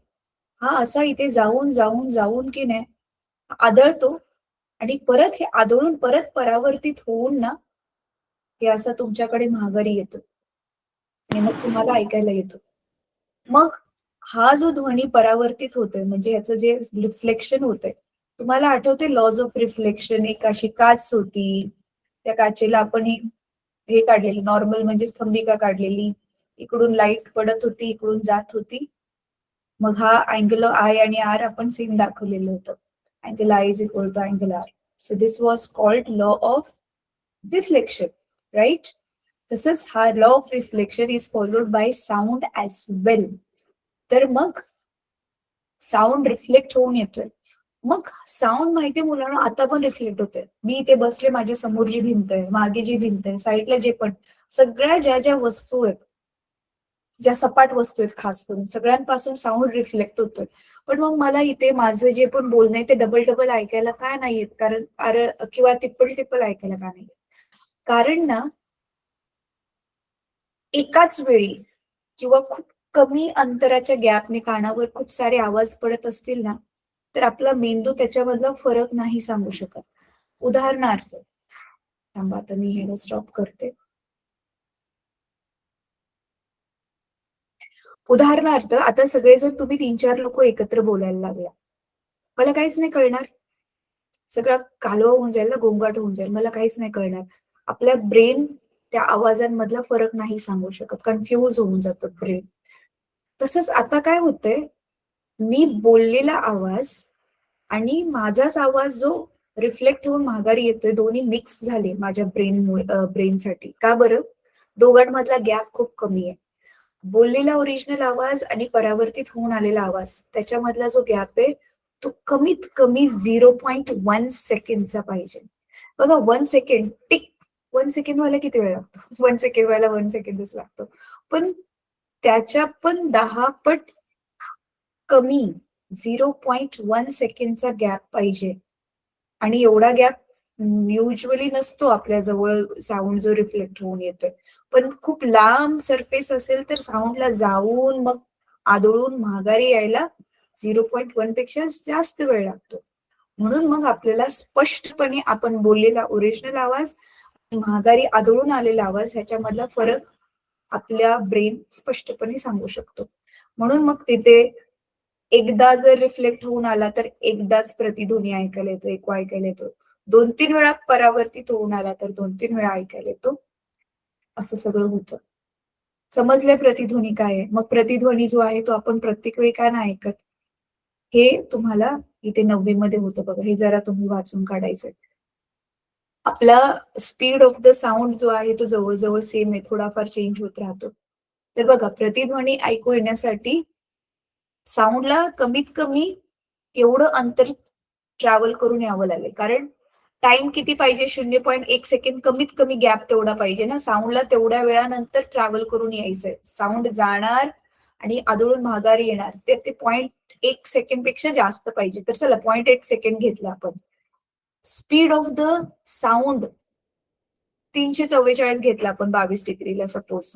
हा असा इथे जाऊन जाऊन जाऊन की नाही आदळतो, आणि परत हे आदळून परत परावर्तित होऊन ना हे असं तुमच्याकडे माघारी येतो आणि मग तुम्हाला ऐकायला येतो. मग हा जो ध्वनी परावर्तित होतोय म्हणजे ह्याचं जे रिफ्लेक्शन होतंय, तुम्हाला आठवते लॉज ऑफ रिफ्लेक्शन, एक अशी काच होती, त्या काचेला आपण हे काढलेलं नॉर्मल म्हणजे स्तंभिका काढलेली, इकडून लाईट पडत होती, इकडून जात होती. मग हा अँगल आय आणि आर आपण सेम दाखवलेलं होतं. Angle I is equal to angle R. So this was called law of reflection, right? तसंच हा law of reflection is followed by sound as well. तर मग साऊंड रिफ्लेक्ट होऊन येतोय. मग साऊंड माहितीये मुलांना आता पण रिफ्लेक्ट होते. मी इथे बसले, माझ्या समोर जी भिंत आहे, मागे जी भिंत आहे, साईडला जे पण सगळ्या ज्या ज्या वस्तू आहेत, ज्या सपाट वस्तू आहेत खास करून, सगळ्यांपासून साऊंड रिफ्लेक्ट होतोय. पण मग मला इथे माझं जे पण बोलणं आहे ते डबल डबल ऐकायला का नाही येत? कारण किंवा टिप्पल टिप्पल ऐकायला का नाही? कारण ना एकाच वेळी किंवा खूप कमी अंतराच्या गॅपने कानावर खूप सारे आवाज पडत असतील ना, तर आपला मेंदू त्याच्यामधला फरक नाही सांगू शकत. उदाहरणार्थ, थांबा आता मी ह्याला स्टॉप करते. उदाहरणार्थ, आता सगळेजण तुम्ही 3-4 लोक एकत्र बोलायला लागला, मला काहीच नाही कळणार. सगळा कालवा होऊन जाईल ना, गोंगाट होऊन जाईल, मला काहीच नाही कळणार. आपल्या ब्रेन त्या आवाजांमधला फरक नाही सांगू शकत, कन्फ्यूज होऊन जातं ब्रेन. तसंच आता काय होतंय, मी बोललेला आवाज आणि माझाच आवाज जो रिफ्लेक्ट होऊन माघारी येतोय, दोन्ही मिक्स झाले माझ्या ब्रेनसाठी. का बरं? दोघांमधला गॅप खूप कमी आहे. बोललेला ओरिजिनल आवाज आणि परावर्तित होऊन आलेला आवाज, त्याच्यामधला जो गॅप आहे तो कमीत कमी 0.1 सेकंडचा पाहिजे. बघा, 1 सेकंड टिक, 1 सेकंड व्हायला किती वेळ लागतो? 1 सेकंड व्हायला 1 सेकंडच लागतो. पण त्याच्या पण 10 पट कमी 0.1 सेकंडचा गॅप पाहिजे. आणि एवढा गॅप युजली नसतो आपल्या जवळ साऊंड जो रिफ्लेक्ट होऊन येतोय. पण खूप लांब सरफेस असेल तर साऊंडला जाऊन मग आदळून माघारी यायला 0.1 पेक्षा जास्त वेळ लागतो. म्हणून मग आपल्याला स्पष्टपणे आपण बोललेला ओरिजिनल आवाज, माघारी आदळून आलेला आवाज ह्याच्यामधला फरक आपल्या ब्रेन स्पष्टपणे सांगू शकतो. म्हणून मग तिथे एकदा जर रिफ्लेक्ट होऊन आला तर एकदाच प्रतिध्वनी ऐकायला येतो, एको ऐकायला येतो. 2-3 वेळा परावर्तित होऊन आला तर 2-3 वेळा ऐकायला येतो. असं सगळं होतं. समजले प्रतिध्वनी काय आहे? मग प्रतिध्वनी जो आहे तो आपण प्रत्येक वेळी का नाही ऐकत? हे तुम्हाला इथे 9वी मध्ये होतं बघा. हे जरा तुम्ही वाचून काढायचंय. आपला स्पीड ऑफ द साऊंड जो आहे तो जवळजवळ सेम आहे, थोडाफार चेंज होत राहतो. तर बघा, प्रतिध्वनी ऐकू येण्यासाठी साऊंडला कमीत कमी एवढं अंतर ट्रॅव्हल करून यावं लागेल. कारण टाइम किती पाहिजे? 0.1 सेकंड कमीत कमी गॅप तेवढा पाहिजे ना. साऊंडला तेवढ्या वेळानंतर ट्रॅव्हल करून यायचंय. साऊंड जाणार आणि आदळून माघारी येणार ते 0.1 सेकंड पेक्षा जास्त पाहिजे. तर चला 0.1 सेकंड घेतलं आपण. स्पीड ऑफ द साऊंड 344 घेतला आपण 22 डिग्रीला सपोज.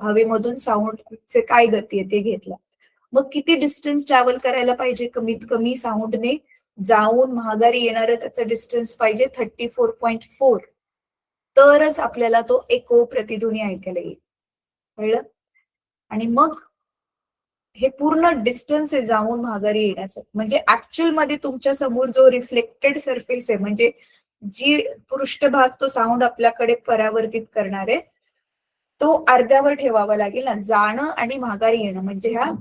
हवेमधून साऊंडचे काय गती आहे ते घेतला. मग किती डिस्टन्स ट्रॅव्हल करायला पाहिजे? कमीत कमी साऊंडने जाऊन माघारी येणारं त्याचं डिस्टन्स पाहिजे 34.4. तरच आपल्याला तो एको प्रतिध्वनी ऐकायला येईल. कळलं? आणि मग हे पूर्ण डिस्टन्स आहे जाऊन माघारी येण्याचं. म्हणजे ऍक्च्युअल मध्ये तुमच्या समोर जो रिफ्लेक्टेड सरफेस आहे, म्हणजे जी पृष्ठभाग तो साऊंड आपल्याकडे परावर्तित करणार आहे, तो अर्ध्यावर ठेवावा लागेल ना. जाणं आणि माघारी येणं म्हणजे ह्या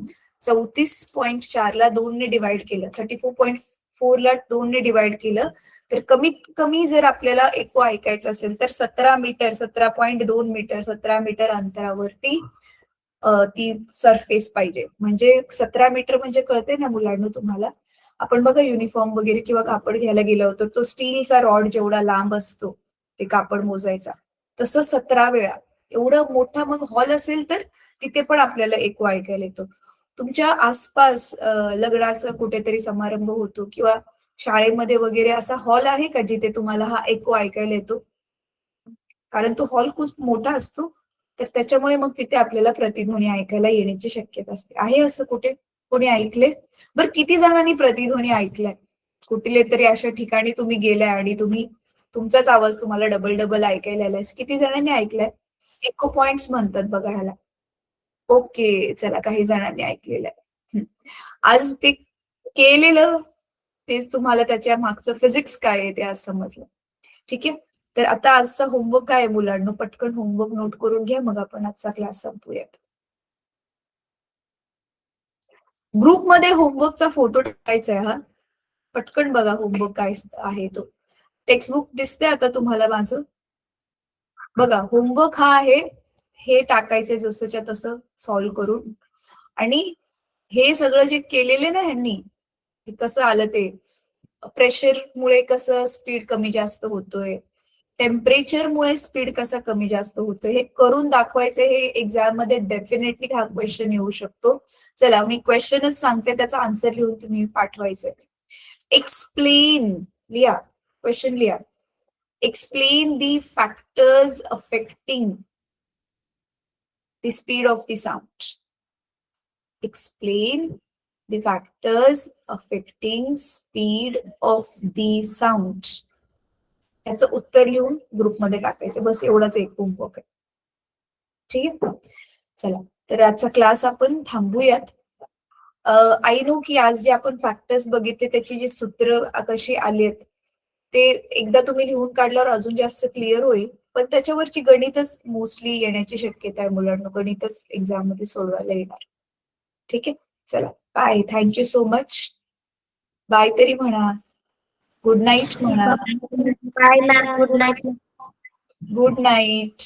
34.4 ला 2 ने डिवाइड केलं, 34.4 ला 2 ने डिवाइड केलं, तर कमीत कमी जर आपल्याला एको ऐकायचं असेल तर 17 मीटर, 17.2 मीटर, 17 मीटर अंतरावरती ती सरफेस पाहिजे. म्हणजे 17 मीटर म्हणजे कळते ना मुलांना तुम्हाला? आपण बघा युनिफॉर्म वगैरे किंवा कापड घ्यायला गेलो होतो, तो स्टीलचा रॉड जेवढा लांब असतो ते कापड मोजायचा, तसं 17 वेळा. एवढं मोठा मग हॉल असेल तर तिथे पण आपल्याला एको ऐकायला येतो. तुमच्या आसपास लग्नाचा कुठेतरी समारंभ होतो किंवा शाळेमध्ये वगैरे असा हॉल आहे का जिथे तुम्हाला हा एको ऐकायला येतो? कारण तो हॉल खूप मोठा असतो, तर त्याच्यामुळे मग तिथे आपल्याला प्रतिध्वनी ऐकायला येण्याची शक्यता असते. आहे असं कुठे? कोणी ऐकले? बरं, किती जणांनी प्रतिध्वनी ऐकलाय? कुठले तरी अशा ठिकाणी तुम्ही गेलाय आणि तुमचाच आवाज तुम्हाला डबल डबल ऐकायला आलाय. किती जणांनी ऐकलाय? एको पॉइंट्स म्हणतात बघा ह्याला. ओके, चला काही जणांनी ऐकलेलं आहे. आज ते केलेलं तेच तुम्हाला त्याच्या मागचं फिजिक्स काय आहे ते आज समजलं. ठीक आहे. तर आता आजचा होमवर्क काय आहे मुलांनो? पटकन होमवर्क नोट करून घ्या, मग आपण आजचा क्लास संपूयात. ग्रुपमध्ये होमवर्कचा फोटो टाकायचा आहे. हा पटकन बघा होमवर्क काय आहे तो. टेक्स्टबुक दिसते आता तुम्हाला माझं? बघा, होमवर्क हा आहे, हे टाकायचे जसंच्या तसं सॉल्व्ह करून. आणि हे सगळं जे केलेलं ना ह्यांनी, कसं आलं ते, प्रेशरमुळे कसं स्पीड कमी जास्त होतोय, टेम्परेचरमुळे स्पीड कसा कमी जास्त होतोय, हे करून दाखवायचे. हे एक्झाम मध्ये डेफिनेटली हा क्वेश्चन येऊ शकतो. चला मी क्वेश्चनच सांगते, त्याचा आन्सर लिहून तुम्ही पाठवायचंय. एक्सप्लेन लिहा, क्वेश्चन लिहा. Explain the factors affecting the speed of the sound. Explain the factors affecting speed of the sound. याचं उत्तर लिहून ग्रुपमध्ये टाकायचं. बस एवढाच एक होमवर्क आहे. ठीक आहे. चला, तर आजचा क्लास आपण थांबूयात. आय नो की आज जे आपण फॅक्टर्स बघितले त्याची जी सूत्र कशी आली आहेत ते एकदा तुम्ही लिहून काढल्यावर अजून जास्त क्लिअर होईल. पण त्याच्यावरची गणितच मोस्टली येण्याची शक्यता आहे मुलांना. गणितच एक्झाम मध्ये सोडवायला येणार. ठीक आहे. चला, bye. Thank you so much. Bye तरी म्हणा. गुड नाईट म्हणा. Bye ma'am, good night. Good night.